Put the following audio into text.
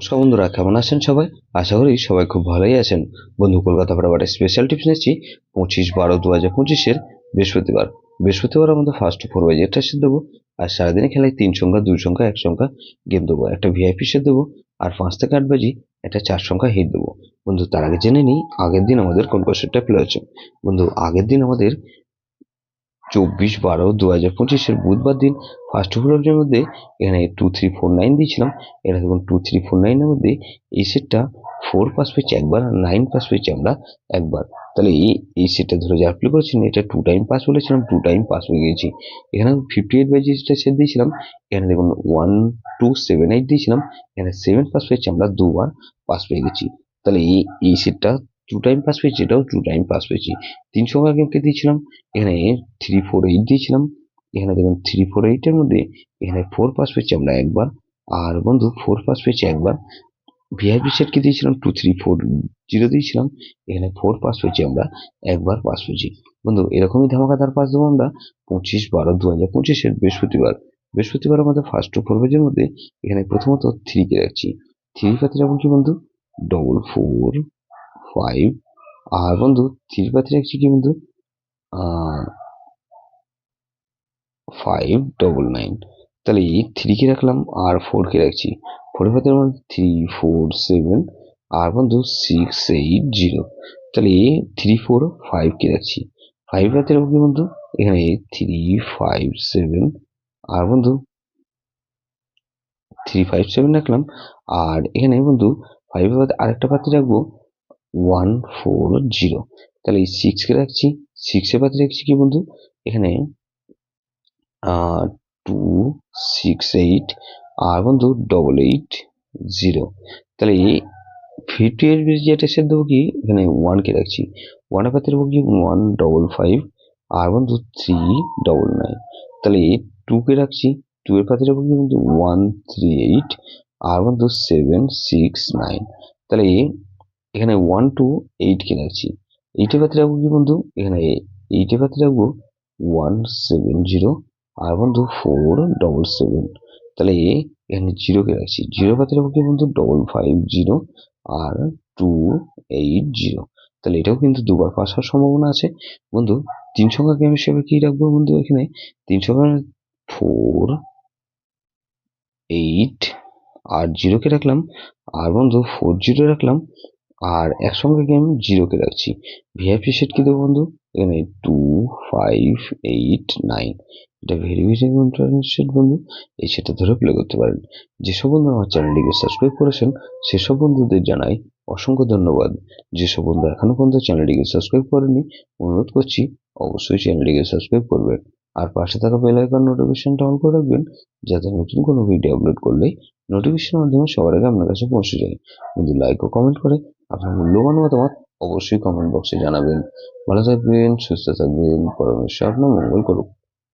নমস্কার বন্ধুরা, কেমন আছেন সবাই? আশা করি সবাই খুব ভালোই আছেন। বন্ধু, কলকাতা বরাবর স্পেশাল টিপস নিচ্ছি 25/12/2025 বৃহস্পতিবার আমাদের ফার্স্ট 4 সেট দেবো। আর সারাদিনে খেলায় 3 সংখ্যা, 2 সংখ্যা, 1 সংখ্যা গেম দেবো, একটা ভিআইপি সেট দেবো, আর 5 থেকে 8 বাজি একটা 4 সংখ্যা হিট দেবো। বন্ধু, তার আগে জেনে নিই আগের দিন আমাদের কোন কোন সেটটা প্লে হচ্ছে। বন্ধু, আগের দিন আমাদের 24/12/2025 বুধবার দিন ফার্স্ট ফ্লোরের মধ্যে এখানে 2349 দিয়েছিলাম। এটা দেখুন 2349 এর মধ্যে এই সেটটা 4 পাস পেয়েছে একবার, 9 পাস পেয়েছি আমরা একবার। তাহলে এই সেটটা ধরে যারা প্লে করেছেন, এটা 2 টাইম পাস বলেছিলাম, 2 টাইম পাস পেয়ে গেছি। এখানে 58 বাই সেট দিয়েছিলাম। এখানে দেখুন 1278 দিয়েছিলাম, এখানে 7 পাস পেয়েছি আমরা, দুবার পাস পেয়ে গেছি। তাহলে এই সেটটা 2 টাইম পাস পেয়েছি, এটাও 2 টাইম পাস পেয়েছি। 3 সংখ্যা গেমকে দিয়েছিলাম, এখানে 348 দিয়েছিলাম। এখানে দেখুন 348 এর মধ্যে এখানে 4 পাস পেয়েছি আমরা একবার, আর বন্ধু 4 পাস পেয়েছি একবার। ভিআইপি সেটকে দিয়েছিলাম 2340 দিয়েছিলাম, এখানে 4 পাস পেয়েছি আমরা একবার পাস পেয়েছি। বন্ধু, এরকমই ধামাকাদার পাস দেবো আমরা 25/12/2025 বৃহস্পতিবার আমাদের ফার্স্ট 4 পেজের মধ্যে এখানে প্রথমত 3 কে রাখছি। 3 পাতে রাখবো কি বন্ধু? 445। আর বন্ধু 3 পাতে রাখছি কি বন্ধু? 599। তাহলে 3 কে রাখলাম আর 4 কে রাখছি। 4 এর পাতে 347 আর বন্ধু 680। তাহলে 345 কে রাখছি। 5 পাতে রাখবো কি বন্ধু? এখানে 357 আর বন্ধু 357 রাখলাম। আর এখানে বন্ধু 5 এর পাতে আরেকটা পাতে রাখবো 140। তাহলে এই 6 কে রাখছি। 6 এর পাতে রাখছি কি বন্ধু? এখানে 268 আর বন্ধু 880। তাহলে 58 যেটা সেট দেবো কি? এখানে 1 কে রাখছি। 1 এর পাতে দেবো কি? 155 আর বন্ধু 399। তাহলে 2 কে রাখছি। 2 এর পাতে দেবো কি বন্ধু? 138 আর বন্ধু 769। তাহলে এখানে 128 কে রাখছি। 8 এর পাতে রাখবো কি বন্ধু? এখানে 8 এর পাতে রাখবো 170 আর বন্ধু 477। তাহলে এখানে 0 কে রাখছি। 0 পাতে রাখবো কি বন্ধু? 550 আর 280। তাহলে এটাও কিন্তু দুবার পাস হওয়ার সম্ভাবনা আছে। বন্ধু, 3 সংখ্যা গেম হিসেবে কি রাখবো বন্ধু? এখানে 3 সংখ্যা 4 8 আর 0 কে রাখলাম, আর বন্ধু 40 রাখলাম, আর একসঙ্গে গেম 0 কে রাখছি। ভিআইপি সেট কি দেবো বন্ধু? এখানে 2589। এটা ভেরি ভেরি ইন্টারেস্টেড সেট বন্ধু, এই সেটটা ধরে প্লে করতে পারেন। যেসব বন্ধু আমার চ্যানেলটিকে সাবস্ক্রাইব করেছেন সেসব বন্ধুদের জানাই অসংখ্য ধন্যবাদ। যেসব বন্ধু এখনো পর্যন্ত চ্যানেলটিকে সাবস্ক্রাইব করেনি, অনুরোধ করছি অবশ্যই চ্যানেলটিকে সাবস্ক্রাইব করবেন। আর পাশে থাকা বেল আইকন নোটিফিকেশনটা অন করে রাখবেন, যাতে নতুন কোনো ভিডিও আপলোড করলে নোটিফিকেশনের মাধ্যমে সবার আগে আপনার কাছে পৌঁছে যায়। যদি লাইক ও কমেন্ট করে আপনার মূল্যবান মতামত অবশ্যই কমেন্ট বক্সে জানাবেন। ভালো থাকবেন, সুস্থ থাকবেন, পরমেশ্বর আপনার মঙ্গল করুক।